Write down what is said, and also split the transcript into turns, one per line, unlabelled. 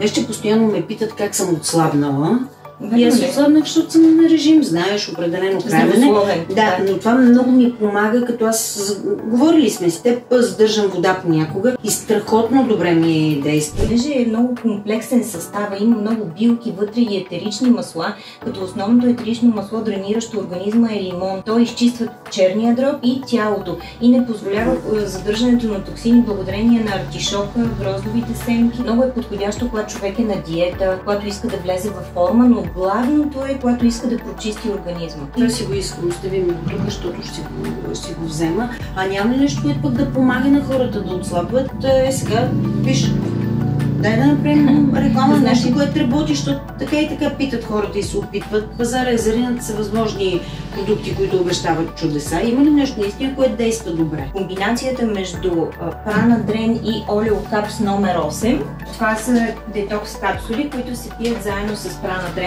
Виж, че постоянно ме питат как съм отслабнала. И аз отслабнах, защото съм на режим, знаеш, определено хранене. Да, но това много ми помага, като аз, говорили сме с теб, задържам вода понякога и страхотно добре ми действа.
Понеже е много комплексен състава, има много билки вътре и етерични масла, като основното етерично масло, дрениращо организма, е лимон. Той изчиства черния дроб и тялото и не позволява задържането на токсини благодарение на артишока, гроздовите семки. Много е подходящо, когато човек е на диета, когато иска да влезе във форма, но главното е, когато иска да прочисти организма.
Това си го искам, остави ми тук, защото ще го взема. А няма ли нещо, което пък да помага на хората да отслабват? Сега, виж, дай да направим реклама на нещо, което работи, защото така и така питат хората и се опитват. Пазара е заринат са възможни продукти, които обещават чудеса. Има ли нещо наистина, което действа добре?
Комбинацията между Пранадрен и Олеокапс номер 8, това са детокс капсули, които се пият заедно с Пранадрен.